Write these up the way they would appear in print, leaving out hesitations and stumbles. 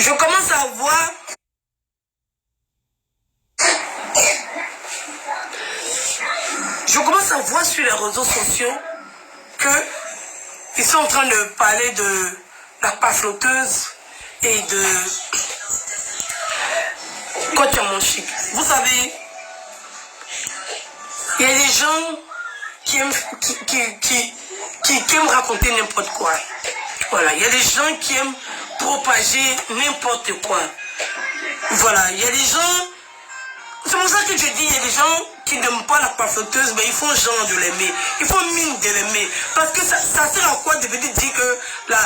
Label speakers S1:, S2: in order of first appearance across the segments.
S1: je commence à voir sur les réseaux sociaux que ils sont en train de parler de la pafloteuse et de Coach Amonchique. Vous savez, il y a des gens qui aiment raconter n'importe quoi. Voilà, il y a des gens qui aiment propager n'importe quoi. Voilà, il y a des gens... C'est pour ça que je dis, il y a des gens qui n'aiment pas la pafloteuse, mais ils font genre de l'aimer. Ils font mine de l'aimer. Parce que ça sert à quoi de venir dire que la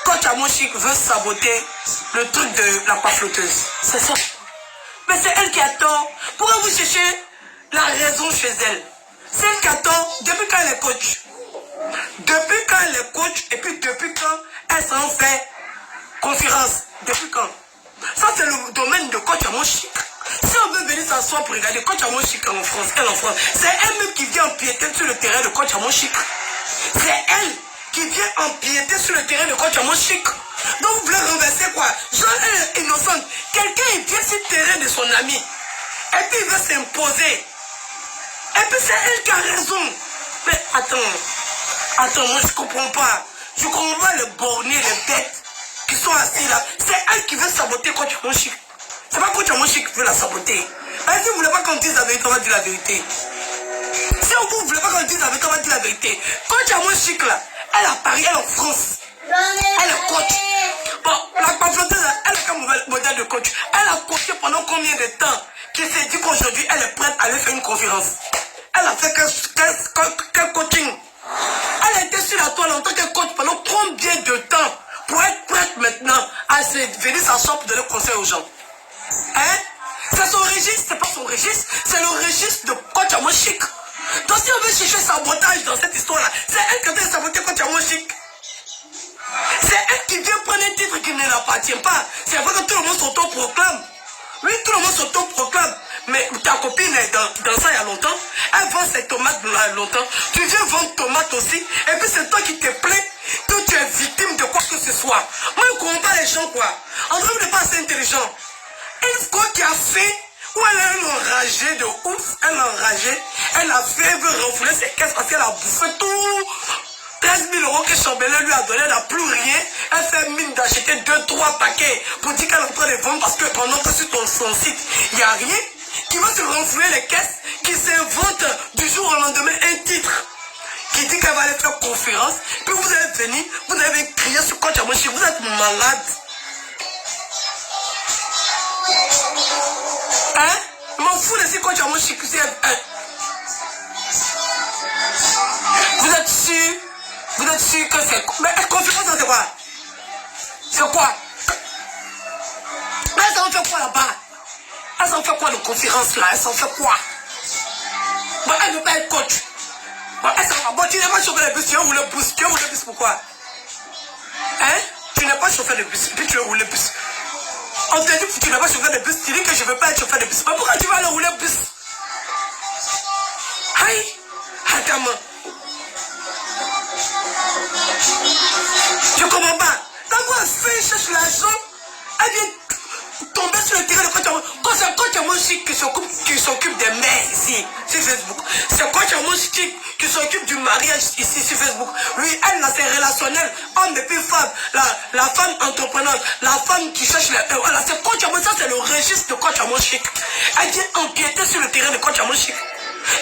S1: Coach Amonchique veut saboter le truc de la pafloteuse. C'est ça. Mais c'est elle qui a tort. Pourquoi vous cherchez la raison chez elle? C'est elle qui a tort depuis quand elle est coach. Depuis quand elle est coach et puis depuis quand elle s'en fait conférence. Depuis quand? Ça c'est le domaine de Coach Amonchique. Si on veut venir s'asseoir pour regarder Coach Amonchique en France, c'est elle-même qui vient empiéter sur le terrain de Coach Amonchique. C'est elle qui vient empiéter sur le terrain de Coach Amonchique. Donc vous voulez renverser quoi? Jean est innocente. Quelqu'un il vient sur le terrain de son ami. Et puis il veut s'imposer. Et puis c'est elle qui a raison. Mais attends, moi je comprends pas. Je comprends pas les bornés, les bêtes qui sont assis là. C'est elle qui veut saboter Coach Amonchique. C'est pas Coach Amonchique qui veut la saboter. Et si vous voulez pas qu'on dise la vérité, on va dire la vérité. Si vous voulez pas qu'on dise la vérité, on va dire la vérité. Coach Amonchique là, elle a Paris, elle est en France. Elle est coach. Bon, la pafloteuse, elle est un modèle de coach. Elle a coaché pendant combien de temps qu'il s'est dit qu'aujourd'hui, elle est prête à aller faire une conférence. Elle a fait quel coaching? Elle a été sur la toile en tant que coach pendant combien de temps pour être prête maintenant à venir s'asseoir pour donner conseil aux gens? Hein? C'est son registre, c'est pas son registre, c'est le registre de Coach Amonchique. Donc si on veut chercher sabotage dans cette histoire-là, c'est elle qui a fait saboter Coach Amonchique. C'est elle qui vient prendre un titre qui ne l'appartient pas. C'est vrai que tout le monde s'auto-proclame. Oui, tout le monde s'auto-proclame. Mais ta copine est dans ça il y a longtemps. Elle vend ses tomates il y a longtemps. Tu viens vendre tomates aussi. Et puis c'est toi qui te plains que tu es victime de quoi que ce soit. Moi, je ne comprends pas les gens, quoi. En vrai, vous n'êtes pas assez intelligent. Une fois qu'il a fait, où elle est enragée de ouf, elle est enragée, elle a fait, elle veut refouler ses caisses parce qu'elle a bouffé tout. 13 000 € que Chambellan lui a donné, elle n'a plus rien. Elle fait mine d'acheter 2-3 paquets pour dire qu'elle est en train de vendre parce que pendant que sur son site, il n'y a rien. Qui va se renflouer les caisses, qui s'invente du jour au lendemain un titre qui dit qu'elle va aller faire conférence. Puis vous allez venir, vous allez crier sur Coach Amonchique, vous êtes malade. Hein? Je m'en fous de ce Coach Amonchique. Vous êtes sûr que c'est... Mais conférence, c'est quoi? C'est quoi? Mais elle s'en fait quoi là-bas? Elle s'en fait quoi de conférence là? Elle s'en fait quoi? Bon, elle ne veut pas être coach. Bon, elle s'en va. Bon, tu n'es pas chauffeur de bus, tu veux rouler bus. Tu veux rouler bus pourquoi? Hein? Tu n'es pas chauffeur de bus, puis tu veux rouler bus. On te dit que tu n'es pas chauffeur de bus, tu dis que je ne veux pas être chauffeur de bus. Mais pourquoi tu vas aller rouler bus? Aïe! Attends. Je comprends pas. Quand elle fait, cherche l'argent, elle vient tomber sur le terrain de Coach Amonchique. Quand c'est Coach Amonchique qui s'occupe des mères ici, sur Facebook. C'est Coach Amonchique qui s'occupe du mariage ici sur Facebook. Oui, elle, là, c'est relationnel. Homme et puis femme. La femme entreprenante. La femme qui cherche les... Voilà, c'est Coach Amonchique. Ça, c'est le registre de Coach Amonchique. Elle vient empiéter sur le terrain de Coach Amonchique.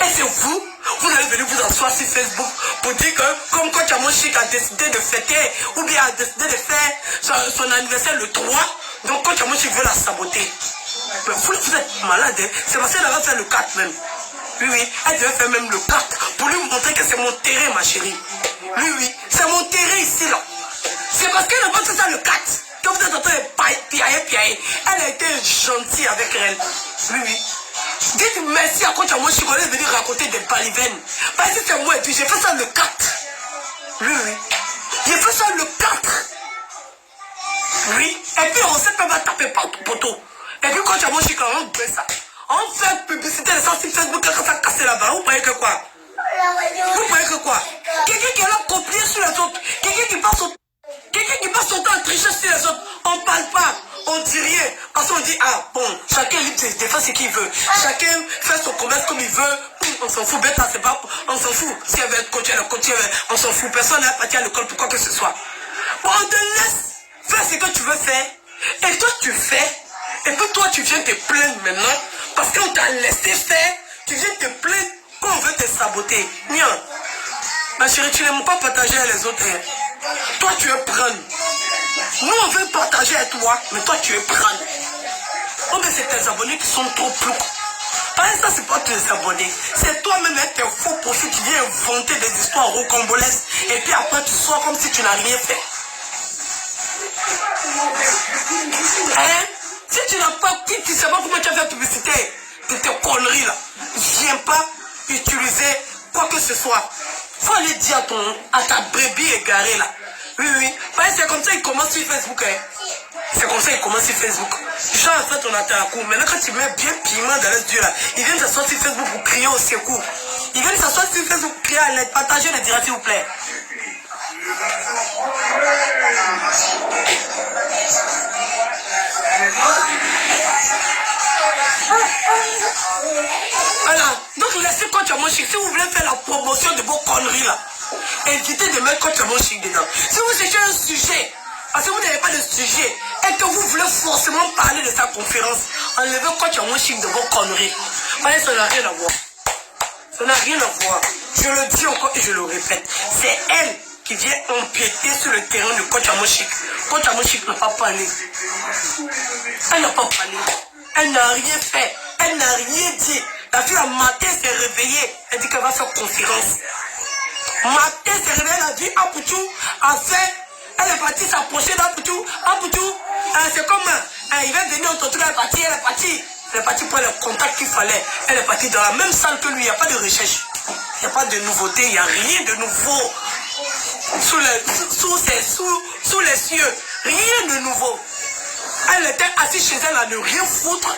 S1: Et c'est vous allez venir vous asseoir sur Facebook pour dire que comme Coach Amonchique a décidé de fêter ou bien a décidé de faire son anniversaire le 3, donc Coach Amonchique veut la saboter. Mais vous êtes malade, hein? C'est parce qu'elle va faire le 4 même. Oui, elle devait faire même le 4 pour lui montrer que c'est mon terrain, ma chérie. Oui, c'est mon terrain ici là. C'est parce qu'elle n'a pas fait ça le 4 que vous êtes en train de piailler. Elle a été gentille avec elle. Oui. Dites merci à Coach Amonchique qu'on est venu raconter des balivennes. Parce que c'est moi et puis j'ai fait ça le 4. Oui. J'ai fait ça le 4. Oui. Et puis on sait pas va taper par tout poteau. Et puis Coach Amonchique, on fait ça. On fait publicité de ça sur Facebook quand ça casse là-bas. Vous croyez que quoi? Vous croyez que quoi? Quelqu'un qui est là copié sur les autres. Quelqu'un qui passe son temps à tricher sur les autres. On ne parle pas. on dit rien. Parce qu'on dit, ah bon, chacun défend ce qu'il veut. Chacun fait son commerce comme il veut. On s'en fout, bêta, c'est pas, on s'en fout. Si elle veut être coach, elle est coach, on s'en fout. Personne n'a parti à l'école pour quoi que ce soit. Bon, on te laisse faire ce que tu veux faire. Et toi, tu fais. Et puis toi, tu viens te plaindre maintenant. Parce qu'on t'a laissé faire. Tu viens te plaindre qu'on veut te saboter. Nia, ma chérie, tu n'aimes pas partager avec les autres. Toi, tu es prendre. Nous, on veut partager avec toi, mais toi, tu es prendre. Oh, mais c'est tes abonnés qui sont trop ploucs. Par exemple, ça, c'est pas tes abonnés. C'est toi-même avec tes faux profils qui viens inventer des histoires rocambolesques. Et puis après, tu sors comme si tu n'as rien fait. Hein? Si tu n'as pas, tu sais pas comment tu as fait publicité de tes conneries là. Viens pas utiliser quoi que ce soit. Faut aller dire à ta brebis égarée là. Oui, oui. C'est comme ça qu'il commence sur Facebook. Hein. C'est comme ça qu'il commence sur Facebook. Genre, en fait, on attend un coup. Maintenant, quand tu mets bien piment dans les yeux là, ils viennent s'asseoir sur Facebook pour crier au secours. Ils viennent s'asseoir sur Facebook pour crier à l'aide. Partagez le direct, s'il vous plaît. Voilà. Donc, laissez Coach Amon Chic. Si vous voulez faire la promotion de vos conneries là, évitez de mettre Coach Amon Chic dedans. Si vous cherchez un sujet, parce que vous n'avez pas de sujet, et que vous voulez forcément parler de sa conférence, enlevez Coach Amon Chic de vos conneries. Voyez, ça n'a rien à voir. Ça n'a rien à voir. Je le dis encore et je le répète. C'est elle qui vient empiéter sur le terrain de Coach Amon Chic. Coach Amon Chic n'a pas parlé. Elle n'a pas parlé. Elle n'a rien fait. Elle n'a rien dit. La fille, le matin, s'est réveillée. Elle dit qu'elle va faire conférence. Matin, s'est réveillée. Elle a dit, Apoutou a fait. Elle est partie s'approcher d'Apoutou. Apoutou, c'est comme, il va venir en tout cas, elle est partie. Elle est partie pour le contact qu'il fallait. Elle est partie dans la même salle que lui. Il n'y a pas de recherche. Il n'y a pas de nouveauté. Il n'y a rien de nouveau. Sous les cieux. Rien de nouveau. Elle était assise chez elle à ne rien foutre.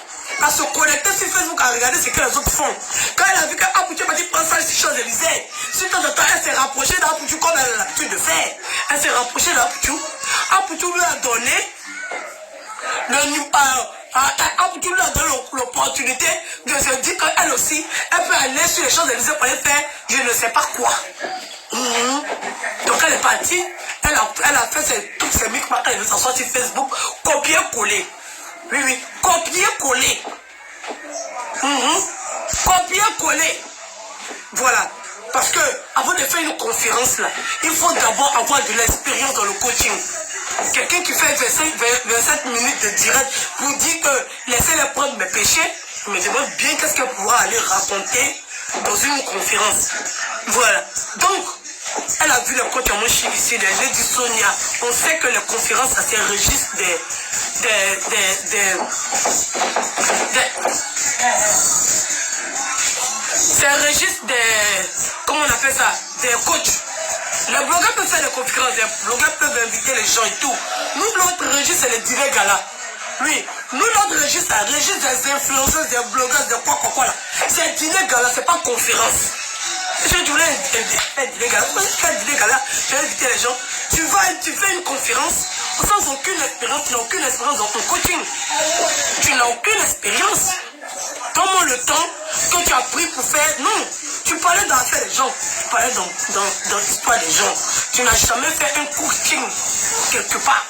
S1: À se connecter sur Facebook, à regarder ce que les autres font. Quand elle a vu qu'Apoutou est parti prendre ça sur Champs-Élysées, sur temps de temps, elle s'est rapprochée d'Apoutou comme elle a l'habitude de faire. Elle s'est rapprochée d'Apoutou. Apoutou lui a donné l'opportunité de se dire qu'elle aussi, elle peut aller sur les Champs-Élysées pour aller faire je ne sais pas quoi. Donc elle est partie, elle a fait toutes ces micmacs, elle veut s'asseoir sur Facebook, copier-coller. Oui, oui, copier-coller. Copier-coller. Voilà. Parce que avant de faire une conférence là, il faut d'abord avoir de l'expérience dans le coaching. Quelqu'un qui fait 27 minutes de direct pour dire que laissez-les prendre mes péchés, je me demande bien qu'est-ce qu'elle pourra aller raconter dans une conférence. Voilà. Donc, elle a vu le coach Amon Chic ici, j'ai dit Sonia, on sait que les conférences, ça c'est registre c'est un registre comment on appelle ça, des coachs. Les blogueurs peuvent faire des conférences, les blogueurs peuvent inviter les gens et tout. Nous, notre registre, c'est les dîners gala. Oui, nous, notre registre, c'est le registre des influenceurs, des blogueurs, de quoi là. C'est dîner gala, c'est pas conférence. Si tu voulais faire dîner gala, je vais inviter les gens. Tu fais une conférence sans aucune expérience, tu n'as aucune expérience dans ton coaching. Tu n'as aucune expérience. Donne-moi le temps que tu as pris pour faire. Non, tu parlais dans l'affaire des gens, tu parlais dans l'histoire des gens. Tu n'as jamais fait un coaching quelque part.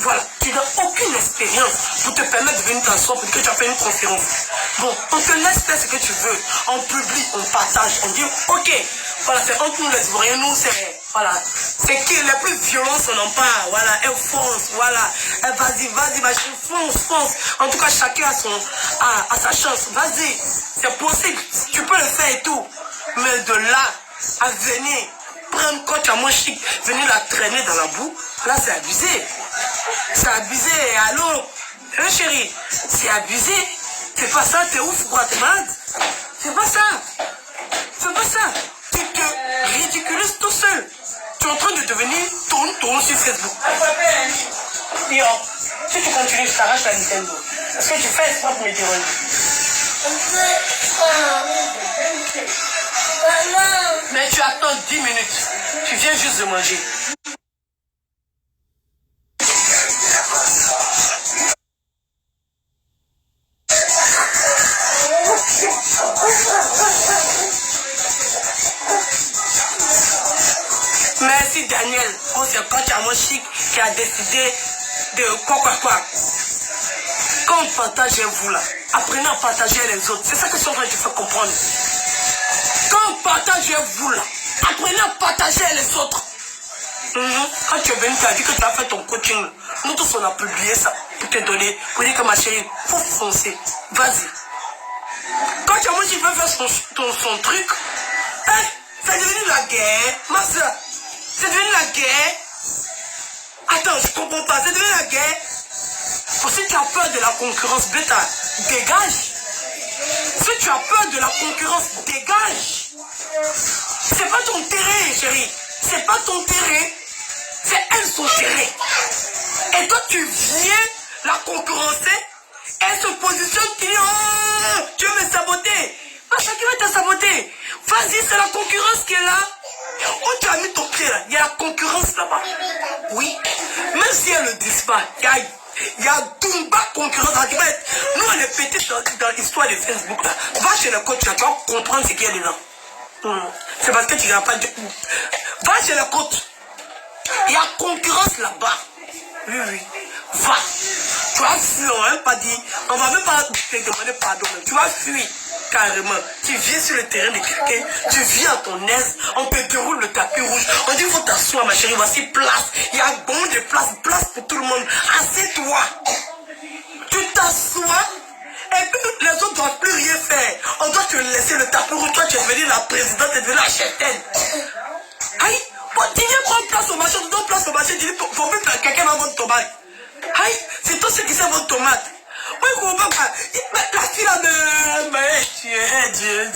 S1: Voilà, tu n'as aucune expérience pour te permettre de venir t'asseoir pour dire que tu as fait une conférence. Bon, on te laisse faire ce que tu veux. On publie, on partage, on dit ok. Voilà, c'est entre nous les Ivoiriens, nous c'est. Voilà. C'est qui les plus violents s'en empare. Voilà, elle fonce, voilà. Elle vas-y, machin, fonce. En tout cas, chacun a sa chance. Vas-y, c'est possible. Tu peux le faire et tout. Mais de là à venir prendre Coach Amon Chic, venir la traîner dans la boue, là c'est abusé. C'est abusé. Allô, chérie, c'est abusé. C'est pas ça, t'es ouf quoi, t'es malade. C'est pas ça. C'est pas ça. Tu te ridiculises tout seul. Tu es en train de devenir ton sur Facebook. Yo, si tu continues, je t'arrache la Nintendo. Est-ce que tu fais exprès pour me déranger? Mais tu attends 10 minutes. Tu viens juste de manger. ou c'est Coach Amo Chic qui a décidé de quoi. Quand on partage vous là, apprenez à partager les autres. C'est ça que je suis en train de te faire comprendre. Quand on partage vous là, apprenez à partager les autres. Quand tu es venu, tu as dit que tu as fait ton coaching. Nous tous on a publié ça pour te donner, pour dire que ma chérie, faut foncer. Vas-y. Quand tu as dit qu'il veut faire son truc, hein, c'est devenu la guerre. Ma soeur, c'est devenu la guerre. Attends, je comprends pas, c'est devenu la guerre. Si tu as peur de la concurrence, bêta, dégage. Si tu as peur de la concurrence, dégage. C'est pas ton terrain, chérie. C'est pas ton terrain. C'est elle son terrain. Et toi, tu viens la concurrencer. Elle se positionne, tu dis, oh, tu veux me saboter. Parce qui va te saboter. Vas-y, c'est la concurrence qui est là. Où tu as mis ton pied là? Il y a la concurrence là-bas. Oui. Même si elle ne le dit pas, il y a Dumba concurrence. Nous, on est pété dans l'histoire de Facebook là. Va chez le coach là, tu vas comprendre ce qu'il y a dedans. C'est parce que tu n'as pas de... Va chez le coach. Il y a concurrence là-bas. Oui. Va. Tu vas fuir, on va même pas dire. On va même pas te demander pardon. Tu vas fuir carrément. Tu viens sur le terrain de quelqu'un. Tu viens à ton aise. On te déroule le tapis rouge. On dit il faut t'asseoir ma chérie. Voici place. Il y a bon de place pour tout le monde. Assieds-toi. Tu t'assois. Et puis les autres ne doivent plus rien faire. On doit te laisser le tapis rouge. Toi tu es devenue la présidente. Tu es devenue la chrétienne. Aïe. Bon, tu viens prendre place au marché. Tu donnes place au marché. Tu dis faut plus que quelqu'un va vendre tomate. Aïe, c'est toi ceux qui savent votre tomate. Oui, je comprends pas. La fille là de... Mais Dieu.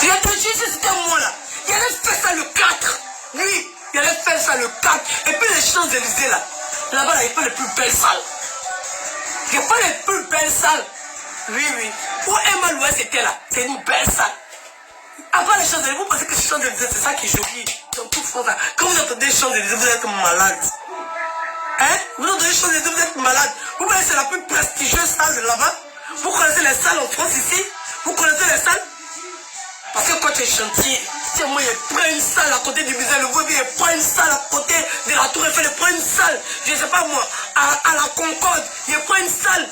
S1: Il y a tout juste, c'était moi là. Il allait faire ça le 4. Oui, il allait faire ça le 4. Et puis les Champs-Élysées là. Là-bas, il n'y a pas les plus belles salles. Il n'y a pas les plus belles salles. Oui. Où Emma Louis était là, c'est une belle salle. Après les Champs-Élysées, vous pensez que les Champs-Élysées, c'est ça qui est joli dans toute France. Quand vous entendez les Champs-Élysées, vous êtes malade. Hein? Vous entendez les Champs-Élysées, vous êtes malade. Vous connaissez c'est la plus prestigieuse salle de là-bas. Vous connaissez les salles en France ici. Vous connaissez les salles. Parce que quand tu es chantier, c'est moi, il prend une salle à côté du musée, le voit bien, il prend une salle à côté de la Tour Eiffel, il prend une salle, je ne sais pas moi, à la Concorde, il prend une salle,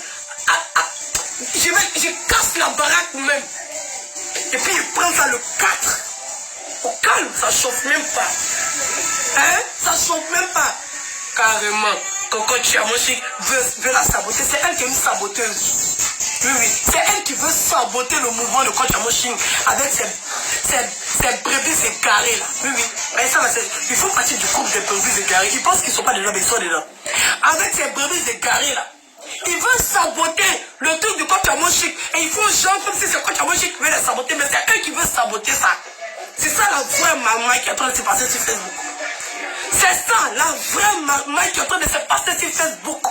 S1: je casse la baraque même. Et puis il prend ça le 4. Au calme, ça chauffe même pas. Hein? Ça chauffe même pas. Carrément, Coco Chiamochi veut la saboter, c'est elle qui est une saboteuse. Oui. C'est elle qui veut saboter le mouvement de Coach Amoshin avec ses brebis égarées là. Oui. Mais ça, il faut partir du groupe des brebis égarées. Ils pensent qu'ils ne sont pas dedans, mais ils sont dedans. Avec ces brebis égarées là, ils veulent saboter le truc du Coach Amoshin. Et ils font genre comme si c'est Coach Amoshin qui veut les saboter, mais c'est eux qui veulent saboter ça. C'est ça la vraie maman qui est en train de se passer sur Facebook. C'est ça la vraie maman qui est en train de se passer sur Facebook.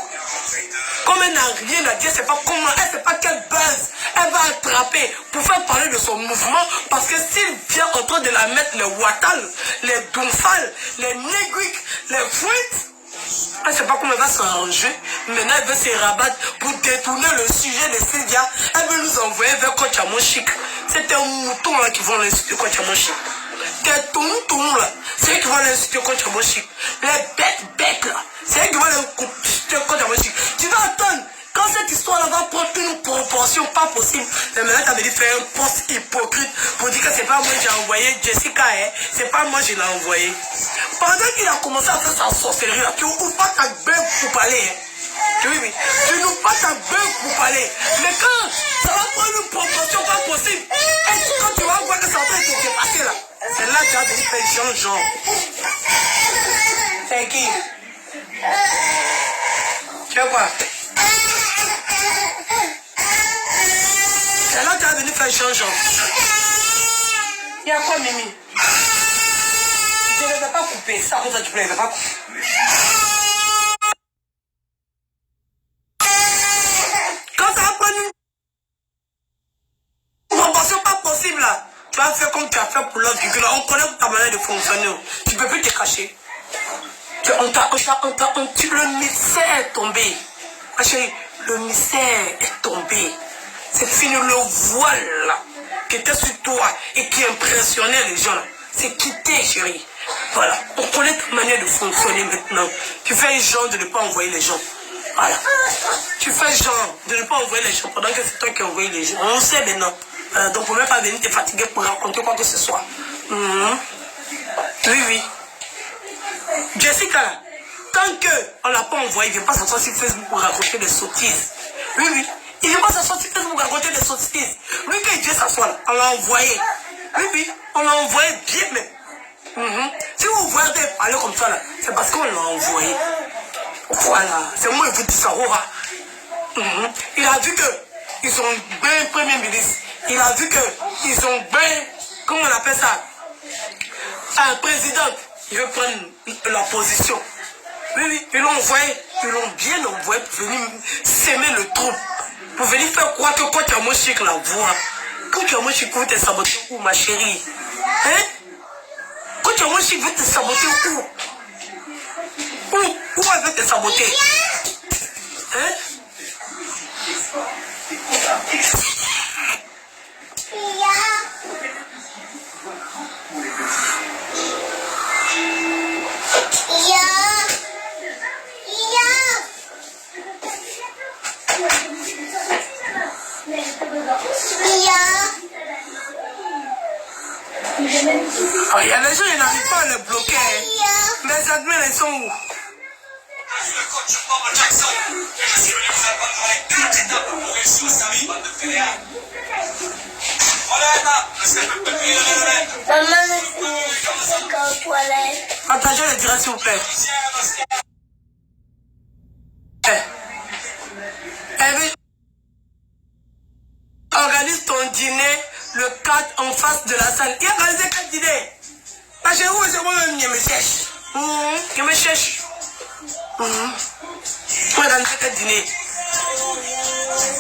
S1: Comme elle n'a rien à dire, c'est pas comment, elle sait pas quelle base elle va attraper pour faire parler de son mouvement. Parce que s'il vient en train de la mettre les Ouattal, les Donfal, les Néguik, les Fouites, elle sait pas comment elle va s'arranger. Maintenant elle veut se rabattre pour détourner le sujet de Sylvia. Elle veut nous envoyer vers Coach Amoshik. C'est un mouton là qui vont l'insulter Coach Amoshik. Des tontons là, c'est eux qui vont l'insulter Coach Amoshik. Les bêtes là, c'est eux qui vont l'insulter Coach Amoshik. Tu vas attendre. Quand cette histoire-là va prendre une proportion pas possible, mais maintenant tu as dit faire un post hypocrite pour dire que c'est pas moi qui j'ai envoyé Jessica, hein? C'est pas moi qui l'ai envoyé. Pendant qu'il a commencé à faire sa sorcellerie là, tu ouvres pas ta gueule pour parler. Hein? Oui. Tu n'ouvres pas ta gueule pour parler. Mais quand ça va prendre une proportion pas possible, et quand tu vas voir que ça va te dépasser là, c'est là que tu vas venir faire genre. C'est qui? Tu vois quoi? C'est là que tu vas venir faire genre. Il y a quoi, Mimi? Je ne vais pas couper. Ça, comme ça, tu ne vais pas couper. Quand ça va prendre une proportion pas possible, là, tu vas faire comme tu as fait pour l'autre. On connaît ta manière de fonctionner. Tu ne peux plus te cacher. Le mystère est tombé. Ma chérie, le mystère est tombé. C'est fini, le voile qui était sur toi et qui impressionnait les gens. C'est quitté, chérie. Voilà. On connaît ta manière de fonctionner maintenant. Tu fais genre de ne pas envoyer les gens. Voilà. Tu fais genre de ne pas envoyer les gens pendant que c'est toi qui envoies les gens. On sait maintenant. Donc on ne peut même pas venir te fatiguer pour raconter quoi que ce soit. Oui, oui. Jessica, tant qu'on ne l'a pas envoyé, il ne vient pas s'asseoir sur Facebook pour raconter des sottises. Oui, oui. Il ne vient pas s'asseoir sur Facebook pour raconter des sottises. Lui, quand il vient s'asseoir, on l'a envoyé. Oui, oui. On l'a envoyé bien même. Si vous voyez parler comme ça, c'est parce qu'on l'a envoyé. Voilà. C'est moi qui vous dis ça. Il a vu qu'ils sont bien Premier ministre. Il a vu qu'ils sont bien, comment on appelle ça, un président. Il veut prendre la position. Oui, oui, ils l'ont envoyé. Ils l'ont bien envoyé pour venir s'aimer le trouble. Pour venir faire croire que quand tu as mon chic la voix. Quand tu as mon chic, vous te saboter où, ma chérie? Hein? Quand tu as mon chic, vous te saboter où? Où elle veut te saboter? Hein? Oh, il y a des gens qui n'arrivent pas à le bloquer. Mais admets, ils sont où? Partagez les directs s'il vous plaît. Organise ton dîner le 4 en face de la salle. Il a organisé quel dîner? Parce que vous, c'est moi-même qui me cherche. Qui me cherche. Pour organiser quel dîner?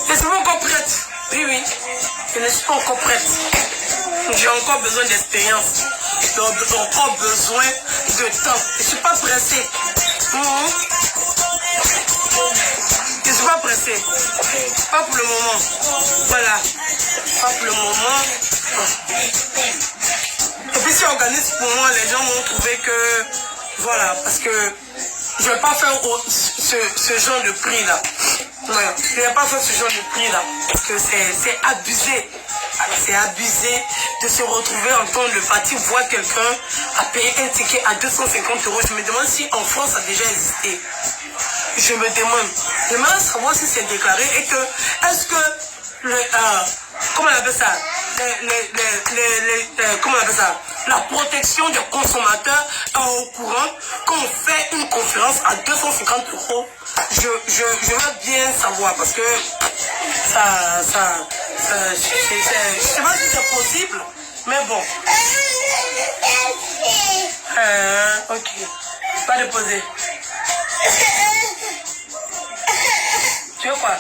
S1: Je ne suis pas encore prête. Oui, oui. Je ne suis pas encore prête. J'ai encore besoin d'expérience. J'ai encore besoin de temps. Je ne suis pas pressée. Je ne suis pas pressée. Pas pour le moment. Voilà. Pas pour le moment. Et puis si on organise pour moi, les gens vont trouver que... Voilà, parce que je ne vais pas faire ce genre de prix là. Ouais, je ne vais pas faire ce genre de prix là. Parce que c'est abusé. C'est abusé de se retrouver en temps de partir voir quelqu'un à payer un ticket à 250 €. Je me demande si en France ça a déjà existé. Je me demande. J'aimerais savoir si c'est déclaré et que est-ce que comment on appelle ça? Comment on appelle ça? La protection des consommateurs est au courant qu'on fait une conférence à 250 €. Je veux bien savoir parce que je sais pas si c'est possible, mais bon. Ok. Pas déposer. Tu veux quoi?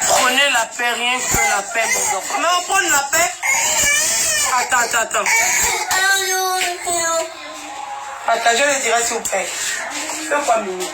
S1: Prenez la paix, rien que la paix, mes enfants. Mais on prend la paix. Attends. Attends, je le dirai s'il vous plaît. Fais quoi, Mimi?